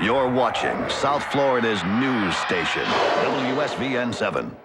You're watching South Florida's news station, WSVN 7.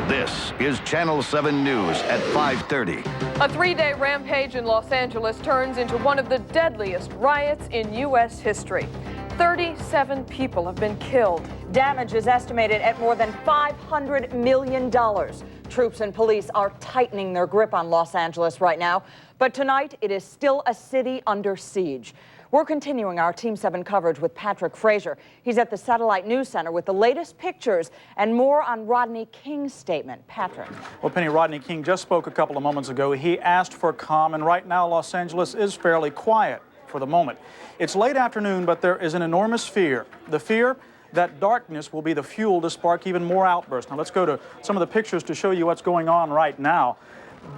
This is Channel 7 News at 5:30. A three-day rampage in Los Angeles turns into one of the deadliest riots in U.S. history. 37 people have been killed. Damage is estimated at more than $500 million. Troops and police are tightening their grip on Los Angeles right now. But tonight, it is still a city under siege. We're continuing our Team 7 coverage with Patrick Frazier. He's at the Satellite News Center with the latest pictures and more on Rodney King's statement. Patrick. Well, Penny, Rodney King just spoke a couple of moments ago. He asked for calm, and right now Los Angeles is fairly quiet for the moment. It's late afternoon, but there is an enormous fear. The fear that darkness will be the fuel to spark even more outbursts. Now let's go to some of the pictures to show you what's going on right now.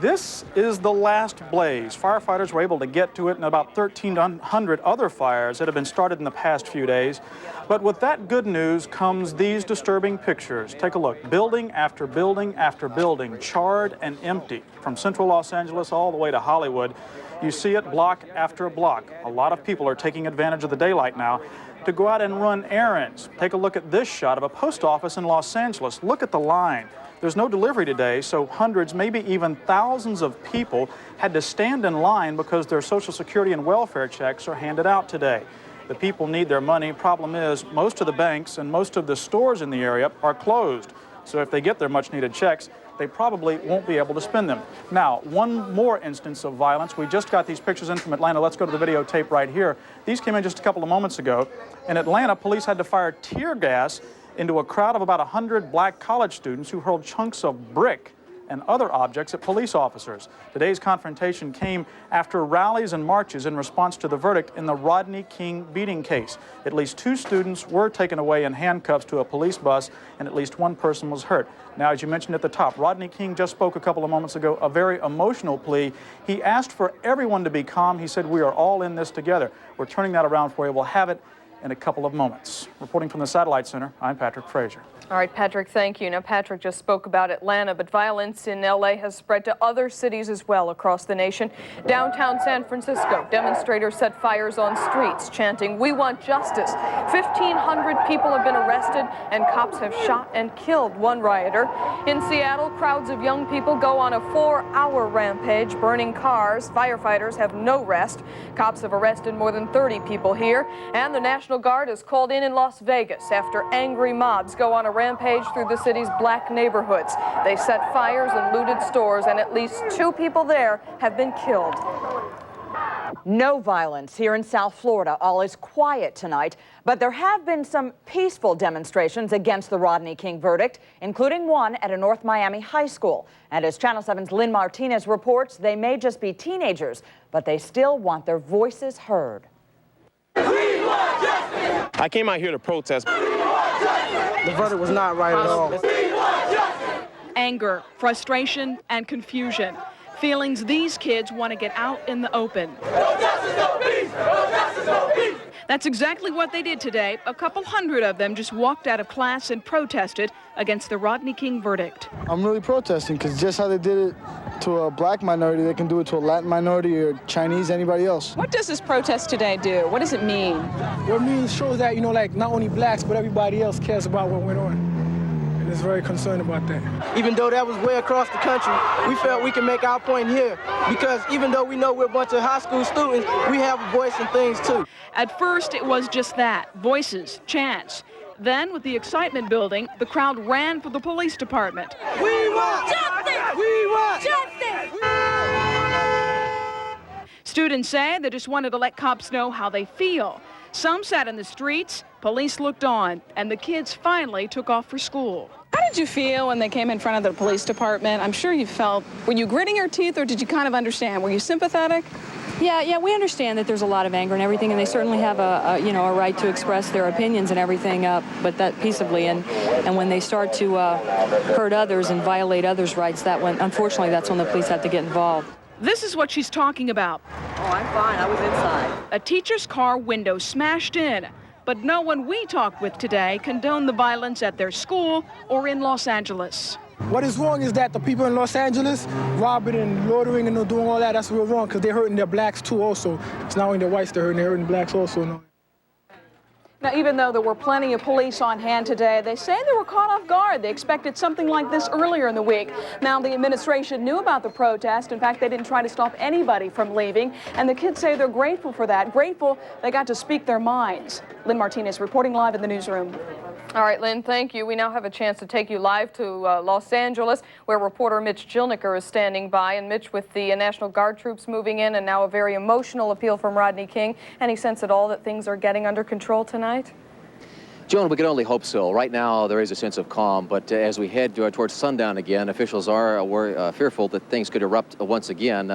This is the last blaze. Firefighters were able to get to it in about 1,300 other fires that have been started in the past few days. But with that good news comes these disturbing pictures. Take a look. Building after building after building, charred and empty. From central Los Angeles all the way to Hollywood, you see it block after block. A lot of people are taking advantage of the daylight now to go out and run errands. Take a look at this shot of a post office in Los Angeles. Look at the line. There's no delivery today, so hundreds, maybe even thousands of people had to stand in line because their Social Security and welfare checks are handed out today. The people need their money. Problem is, most of the banks and most of the stores in the area are closed. So if they get their much-needed checks, they probably won't be able to spend them. Now, one more instance of violence. We just got these pictures in from Atlanta. Let's go to the videotape right here. These came in just a couple of moments ago. In Atlanta, police had to fire tear gas into a crowd of about 100 black college students who hurled chunks of brick and other objects at police officers. Today's confrontation came after rallies and marches in response to the verdict in the Rodney King beating case. At least 2 students were taken away in handcuffs to a police bus, and at least 1 person was hurt. Now, as you mentioned at the top, Rodney King just spoke a couple of moments ago, a very emotional plea. He asked for everyone to be calm. He said, "We are all in this together." We're turning that around for you. We'll have it in a couple of moments. Reporting from the Satellite Center, I'm Patrick Frazier. All right, Patrick, thank you. Now, Patrick just spoke about Atlanta, but violence in L.A. has spread to other cities as well across the nation. Downtown San Francisco, demonstrators set fires on streets, chanting, "We want justice." 1,500 people have been arrested, and cops have shot and killed one rioter. In Seattle, crowds of young people go on a 4-hour rampage, burning cars. Firefighters have no rest. Cops have arrested more than 30 people here, and the National Guard is called in Las Vegas after angry mobs go on a rampage through the city's black neighborhoods. They set fires and looted stores, and at least 2 people there have been killed. No violence here in South Florida. All is quiet tonight, but there have been some peaceful demonstrations against the Rodney King verdict, including one at a North Miami high school. And as Channel 7's Lynn Martinez reports, they may just be teenagers, but they still want their voices heard. I came out here to protest. The verdict was not right at all. Anger, frustration, and confusion. Feelings these kids want to get out in the open. No justice, no peace! No justice, no peace! That's exactly what they did today. A couple hundred of them just walked out of class and protested against the Rodney King verdict. I'm really protesting because just how they did it to a black minority, they can do it to a Latin minority or Chinese, anybody else. What does this protest today do? What does it mean? What it means shows that, like not only blacks, but everybody else cares about what went on. And is very concerned about that. Even though that was way across the country, we felt we can make our point here because even though we know we're a bunch of high school students, we have a voice in things too. At first, it was just that, voices, chants. Then, with the excitement building, the crowd ran for the police department. We want justice! We want justice! Students say they just wanted to let cops know how they feel. Some sat in the streets, police looked on, and the kids finally took off for school. How did you feel when they came in front of the police department? I'm sure you felt, were you gritting your teeth or did you kind of understand? Were you sympathetic? Yeah, we understand that there's a lot of anger and everything, and they certainly have a right to express their opinions and everything, but that peaceably. And when they start to hurt others and violate others' rights, unfortunately, that's when the police have to get involved. This is what she's talking about. Oh, I'm fine. I was inside. A teacher's car window smashed in, but no one we talked with today condoned the violence at their school or in Los Angeles. What is wrong is that the people in Los Angeles robbing and loitering and doing all that, that's real wrong because they're hurting their blacks too also. It's not only the whites they're hurting the blacks also. No. Now, even though there were plenty of police on hand today, they say they were caught off guard. They expected something like this earlier in the week. Now, the administration knew about the protest. In fact, they didn't try to stop anybody from leaving. And the kids say they're grateful for that, grateful they got to speak their minds. Lynn Martinez reporting live in the newsroom. All right, Lynn, thank you. We now have a chance to take you live to Los Angeles, where reporter Mitch Jilniker is standing by. And Mitch, with the National Guard troops moving in and now a very emotional appeal from Rodney King, any sense at all that things are getting under control tonight? Joan, we can only hope so. Right now, there is a sense of calm, but as we head towards sundown again, officials are fearful that things could erupt once again.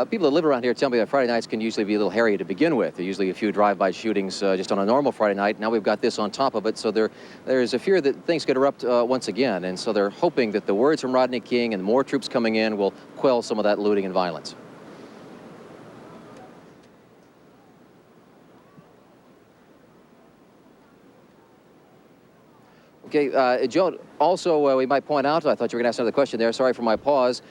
People that live around here tell me that Friday nights can usually be a little hairy to begin with. There's usually a few drive-by shootings just on a normal Friday night. Now we've got this on top of it, so there's a fear that things could erupt once again, and so they're hoping that the words from Rodney King and more troops coming in will quell some of that looting and violence. Okay, Joe, also we might point out, I thought you were going to ask another question there, sorry for my pause.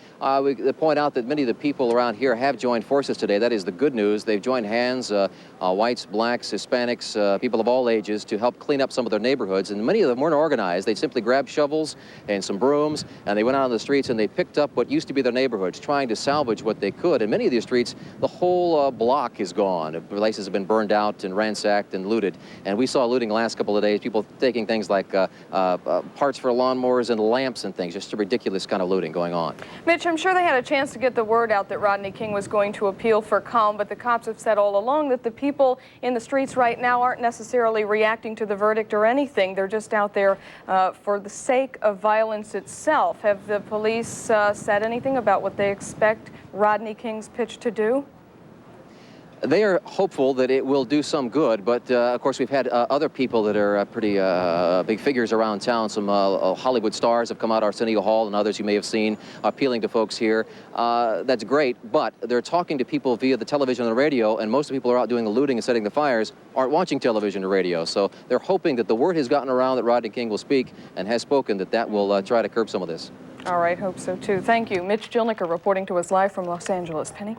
We point out that many of the people around here have joined forces today. That is the good news. They've joined hands, whites, blacks, Hispanics, people of all ages, to help clean up some of their neighborhoods. And many of them weren't organized. They simply grabbed shovels and some brooms, and they went out on the streets and they picked up what used to be their neighborhoods, trying to salvage what they could. And many of these streets, the whole block is gone. Places have been burned out and ransacked and looted. And we saw looting the last couple of days, people taking things like parts for lawnmowers and lamps and things, just a ridiculous kind of looting going on. Mitch, I'm sure they had a chance to get the word out that Rodney King was going to appeal for calm, but the cops have said all along that the people in the streets right now aren't necessarily reacting to the verdict or anything. They're just out there for the sake of violence itself. Have the police said anything about what they expect Rodney King's pitch to do? They are hopeful that it will do some good, but of course we've had other people that are pretty big figures around town. Some Hollywood stars have come out, Arsenio Hall and others you may have seen, appealing to folks here. That's great, but they're talking to people via the television and the radio, and most of the people who are out doing the looting and setting the fires aren't watching television or radio. So they're hoping that the word has gotten around that Rodney King will speak and has spoken, that will try to curb some of this. All right, hope so too. Thank you. Mitch Jilniker reporting to us live from Los Angeles. Penny?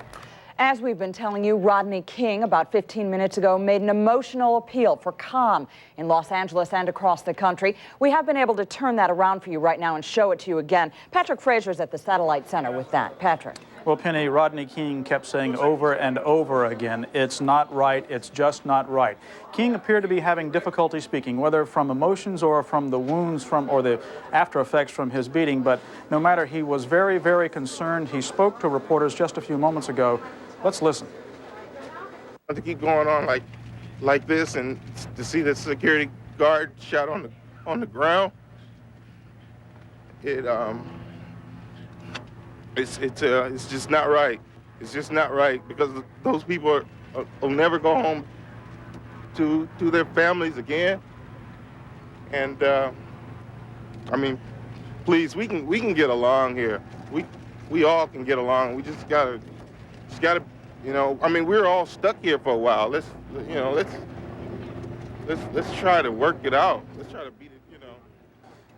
As we've been telling you, Rodney King, about 15 minutes ago, made an emotional appeal for calm in Los Angeles and across the country. We have been able to turn that around for you right now and show it to you again. Patrick Fraser's at the Satellite Center with that. Patrick. Well, Penny, Rodney King kept saying over and over again, it's not right, it's just not right. King appeared to be having difficulty speaking, whether from emotions or from the wounds or the after effects from his beating, but no matter, he was very, very concerned. He spoke to reporters just a few moments ago. Let's listen. To keep going on like this, and to see the security guard shot on the ground, it's just not right. It's just not right, because those people will never go home to their families again. And I mean, please, we can get along here. We all can get along. We just gotta, you know. I mean, we're all stuck here for a while. Let's try to work it out. Let's try to beat it.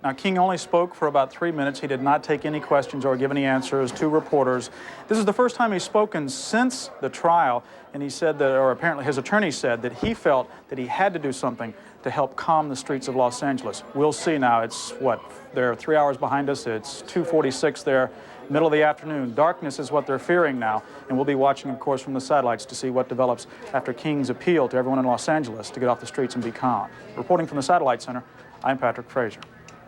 Now, King only spoke for about 3 minutes. He did not take any questions or give any answers to reporters. This is the first time he's spoken since the trial, and he said that, or apparently his attorney said, that he felt that he had to do something to help calm the streets of Los Angeles. We'll see now. It's what? They're 3 hours behind us. It's 2:46 there, middle of the afternoon. Darkness is what they're fearing now, and we'll be watching, of course, from the satellites to see what develops after King's appeal to everyone in Los Angeles to get off the streets and be calm. Reporting from the Satellite Center, I'm Patrick Fraser.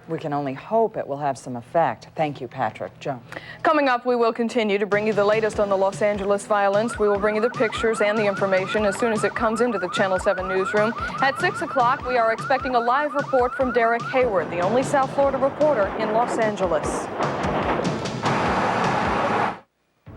We can only hope it will have some effect. Thank you, Patrick. Joan. Coming up, we will continue to bring you the latest on the Los Angeles violence. We will bring you the pictures and the information as soon as it comes into the Channel 7 newsroom. At 6 o'clock, we are expecting a live report from Derek Hayward, the only South Florida reporter in Los Angeles.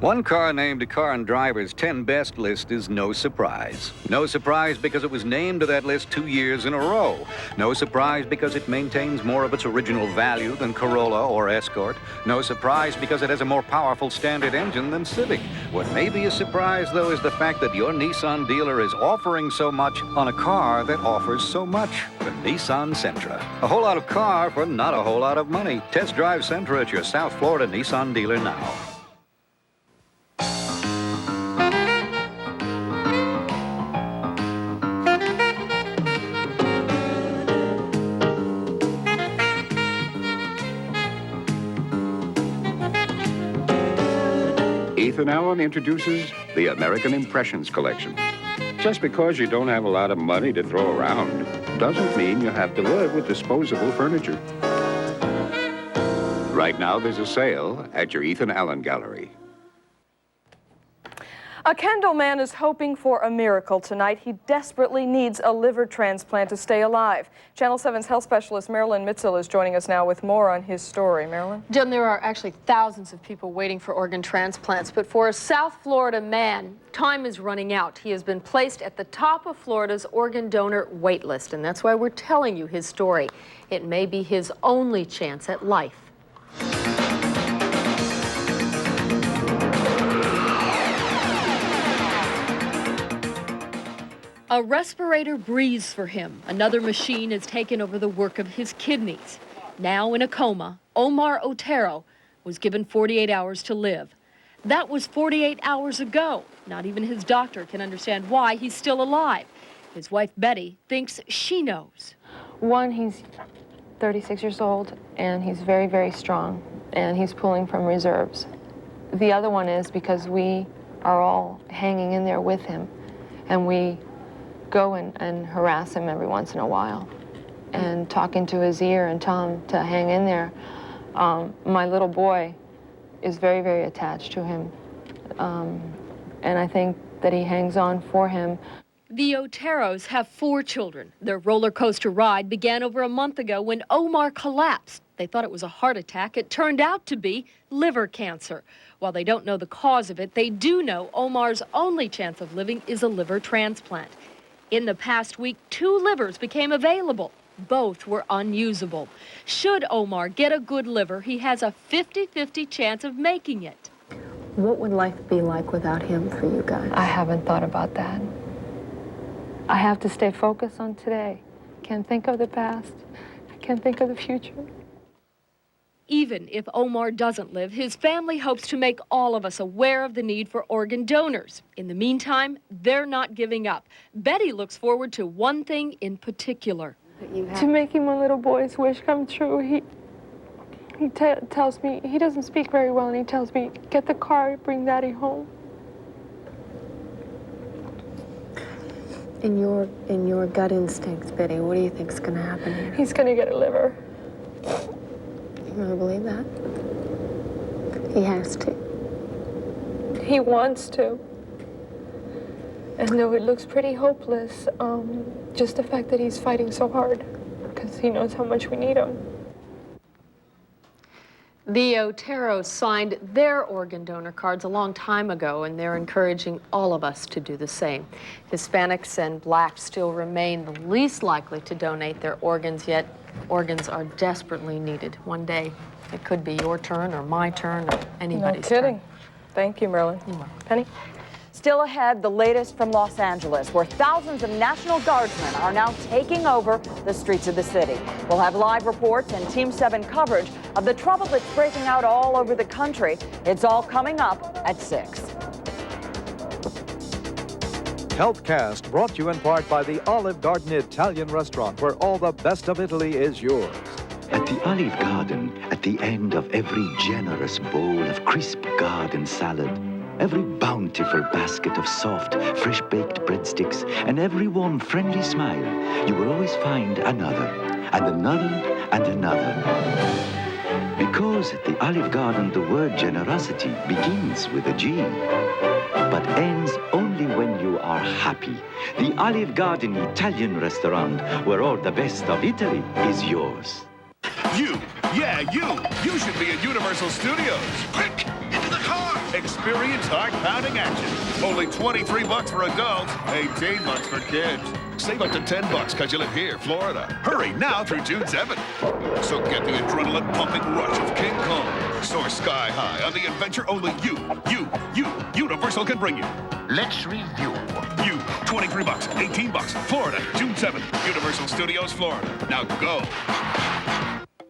One car named a Car and Driver's 10 Best list is no surprise. No surprise because it was named to that list 2 years in a row. No surprise because it maintains more of its original value than Corolla or Escort. No surprise because it has a more powerful standard engine than Civic. What may be a surprise, though, is the fact that your Nissan dealer is offering so much on a car that offers so much. The Nissan Sentra. A whole lot of car for not a whole lot of money. Test drive Sentra at your South Florida Nissan dealer now. Ethan Allen introduces the American Impressions Collection. Just because you don't have a lot of money to throw around doesn't mean you have to live with disposable furniture. Right now, there's a sale at your Ethan Allen Gallery. A Kendall man is hoping for a miracle tonight. He desperately needs a liver transplant to stay alive. Channel 7's health specialist Marilyn Mitzel is joining us now with more on his story. Marilyn? Jim, there are actually thousands of people waiting for organ transplants, but for a South Florida man, time is running out. He has been placed at the top of Florida's organ donor wait list, and that's why we're telling you his story. It may be his only chance at life. A respirator breathes for him. Another machine has taken over the work of his kidneys. Now in a coma, Omar Otero was given 48 hours to live. That was 48 hours ago. Not even his doctor can understand why he's still alive. His wife, Betty, thinks she knows. One, he's 36 years old, and he's very, very strong, and he's pulling from reserves. The other one is because we are all hanging in there with him, and we go and harass him every once in a while and talk into his ear and tell him to hang in there. My little boy is very, very attached to him, and I think that he hangs on for him. The Oteros have 4 children. Their roller coaster ride began over a month ago when Omar collapsed. They thought it was a heart attack. It turned out to be liver cancer. While they don't know the cause of it, they do know Omar's only chance of living is a liver transplant. In the past week, 2 livers became available. Both were unusable. Should Omar get a good liver, he has a 50-50 chance of making it. What would life be like without him for you guys? I haven't thought about that. I have to stay focused on today. I can't think of the past. I can't think of the future. Even if Omar doesn't live, his family hopes to make all of us aware of the need for organ donors. In the meantime, they're not giving up. Betty looks forward to one thing in particular. To making my little boy's wish come true, he tells me, he doesn't speak very well, and he tells me, get the car, bring Daddy home. In your gut instincts, Betty, what do you think's going to happen here? He's going to get a liver. You really believe that? He has to. He wants to. And though it looks pretty hopeless, just the fact that he's fighting so hard, because he knows how much we need him. The Oteros signed their organ donor cards a long time ago, and they're encouraging all of us to do the same. Hispanics and blacks still remain the least likely to donate their organs, yet organs are desperately needed. One day, it could be your turn or my turn or anybody's turn. No kidding. Thank you, Marilyn. Penny? Still ahead, the latest from Los Angeles, where thousands of National Guardsmen are now taking over the streets of the city. We'll have live reports and Team 7 coverage of the trouble that's breaking out all over the country. It's all coming up at 6. Healthcast brought to you in part by the Olive Garden Italian restaurant, where all the best of Italy is yours. At the Olive Garden, at the end of every generous bowl of crisp garden salad, every bountiful basket of soft, fresh-baked breadsticks, and every warm, friendly smile, you will always find another, and another, and another. Because at the Olive Garden, the word generosity begins with a G, but ends only when you are happy. The Olive Garden Italian restaurant, where all the best of Italy is yours. You should be at Universal Studios. Quick, into the car. Experience heart-pounding action. Only $23 for adults, $18 for kids. Save up to $10 because you live here, Florida. Hurry now through June 7th. So get the adrenaline-pumping rush of King Kong. Soar sky high on the adventure only Universal can bring you. Let's review. You, $23, $18, Florida, June 7th. Universal Studios, Florida. Now go.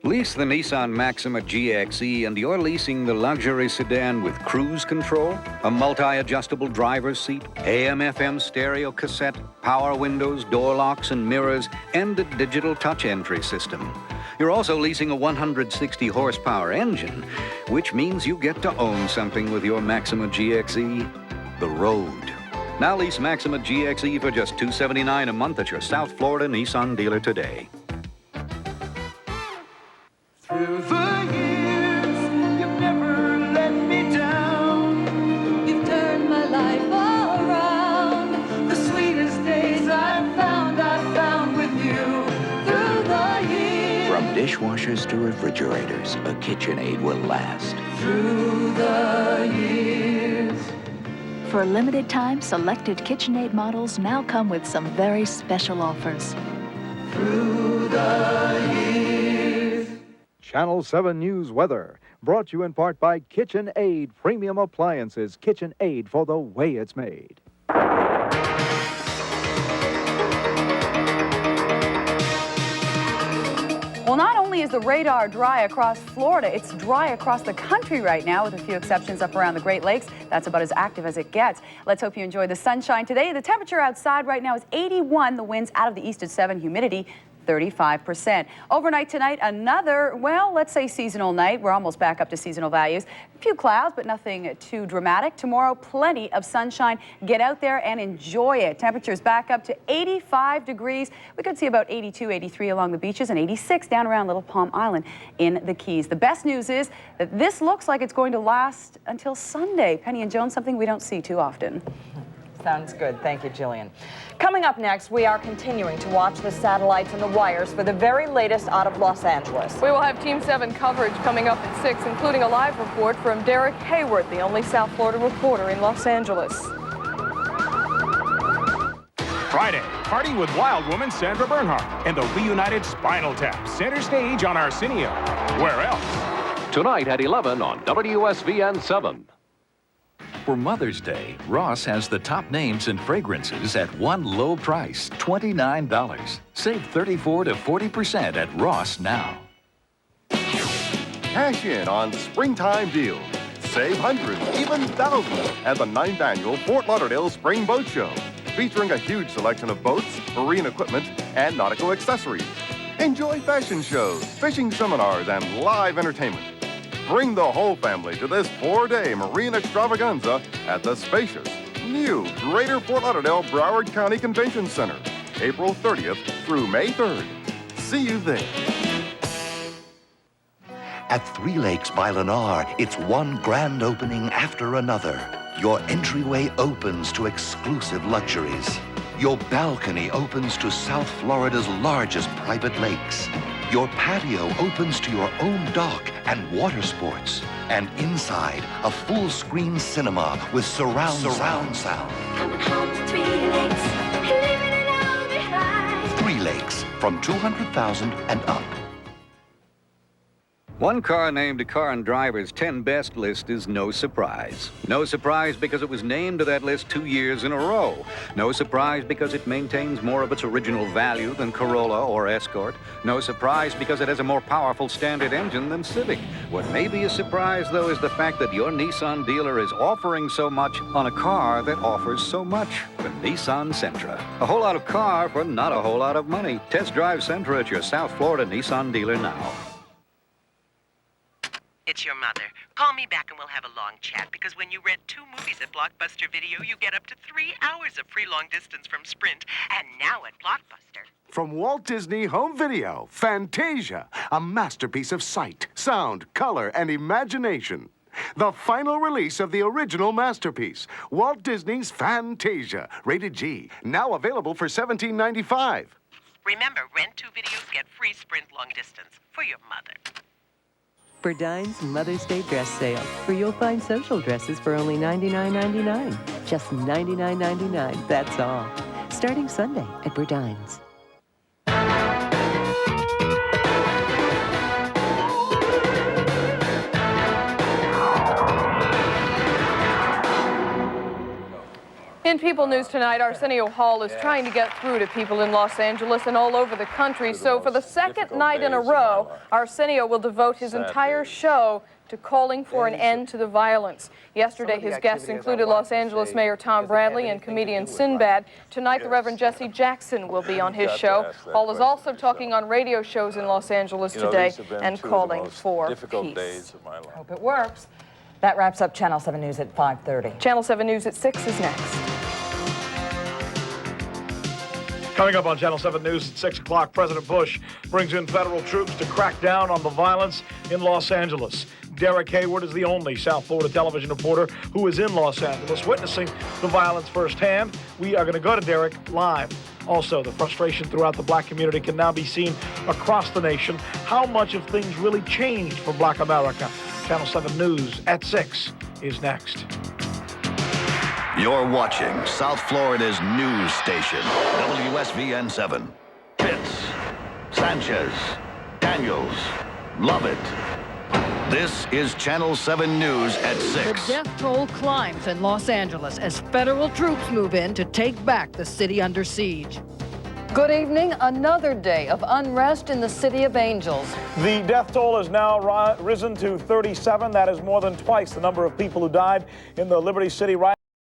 Lease the Nissan Maxima GXE and you're leasing the luxury sedan with cruise control, a multi-adjustable driver's seat, AM/FM stereo cassette, power windows, door locks and mirrors, and a digital touch entry system. You're also leasing a 160 horsepower engine, which means you get to own something with your Maxima GXE, the road. Now lease Maxima GXE for just $279 a month at your South Florida Nissan dealer today. Through the years, you've never let me down. You've turned my life around. The sweetest days I've found with you. Through the years. From dishwashers to refrigerators, a KitchenAid will last. Through the years. For a limited time, selected KitchenAid models now come with some very special offers. Through the years. Channel 7 News Weather, brought to you in part by KitchenAid Premium Appliances. KitchenAid for the way it's made. Well, not only is the radar dry across Florida, it's dry across the country right now, with a few exceptions up around the Great Lakes. That's about as active as it gets. Let's hope you enjoy the sunshine today. The temperature outside right now is 81. The wind's out of the east at 7. Humidity 35%. Overnight tonight, another, well, let's say seasonal night. We're almost back up to seasonal values. A few clouds, but nothing too dramatic. Tomorrow, plenty of sunshine. Get out there and enjoy it. Temperatures back up to 85 degrees. We could see about 82, 83 along the beaches and 86 down around Little Palm Island in the Keys. The best news is that this looks like it's going to last until Sunday. Penny and Joan, something we don't see too often. Sounds good. Thank you, Jillian. Coming up next, we are continuing to watch the satellites and the wires for the very latest out of Los Angeles. We will have Team 7 coverage coming up at 6, including a live report from Derek Hayward, the only South Florida reporter in Los Angeles. Friday, party with wild woman Sandra Bernhardt and the reunited Spinal Tap, center stage on Arsenio. Where else? Tonight at 11 on WSVN 7. For Mother's Day, Ross has the top names in fragrances at one low price, $29. Save 34 to 40% at Ross now. Cash in on springtime deals. Save hundreds, even thousands at the 9th Annual Fort Lauderdale Spring Boat Show, featuring a huge selection of boats, marine equipment, and nautical accessories. Enjoy fashion shows, fishing seminars, and live entertainment. Bring the whole family to this 4-day marine extravaganza at the spacious, new Greater Fort Lauderdale Broward County Convention Center, April 30th through May 3rd. See you there. At Three Lakes by Lennar, it's one grand opening after another. Your entryway opens to exclusive luxuries. Your balcony opens to South Florida's largest private lakes. Your patio opens to your own dock and water sports. And inside, a full-screen cinema with surround sound. Coming home to 3 Lakes, leaving it all behind. 3 Lakes, from $200,000 and up. One car named a Car and Driver's 10 Best list is no surprise. No surprise because it was named to that list 2 years in a row. No surprise because it maintains more of its original value than Corolla or Escort. No surprise because it has a more powerful standard engine than Civic. What may be a surprise, though, is the fact that your Nissan dealer is offering so much on a car that offers so much. The Nissan Sentra. A whole lot of car for not a whole lot of money. Test drive Sentra at your South Florida Nissan dealer now. It's your mother. Call me back and we'll have a long chat, because when you rent 2 movies at Blockbuster Video, you get up to 3 hours of free long distance from Sprint. And now at Blockbuster. From Walt Disney Home Video, Fantasia, a masterpiece of sight, sound, color, and imagination. The final release of the original masterpiece, Walt Disney's Fantasia, rated G, now available for $17.95. Remember, rent 2 videos, get free Sprint long distance for your mother. Berdine's Mother's Day dress sale, where you'll find social dresses for only $99.99. Just $99.99, that's all. Starting Sunday at Berdine's. In People News tonight, Arsenio Hall is trying to get through to people in Los Angeles and all over the country. So for the second night in a row, Arsenio will devote his entire show to calling for an end to the violence. Yesterday, his guests included Los Angeles Mayor Tom Bradley and comedian Sinbad. Tonight, the Reverend Jesse Jackson will be on his show. Hall is also talking on radio shows in Los Angeles today and calling for peace. Hope it works. That wraps up Channel 7 News at 5:30. Channel 7 News at 6 is next. Coming up on Channel 7 News at 6 o'clock, President Bush brings in federal troops to crack down on the violence in Los Angeles. Derek Hayward is the only South Florida television reporter who is in Los Angeles witnessing the violence firsthand. We are going to go to Derek live. Also, the frustration throughout the black community can now be seen across the nation. How much have things really changed for black America? Channel 7 News at 6 is next. You're watching South Florida's news station, WSVN 7. Pitts, Sanchez, Daniels, Lovett. This is Channel 7 News at 6. The death toll climbs in Los Angeles as federal troops move in to take back the city under siege. Good evening. Another day of unrest in the City of Angels. The death toll has now risen to 37. That is more than twice the number of people who died in the Liberty City riot.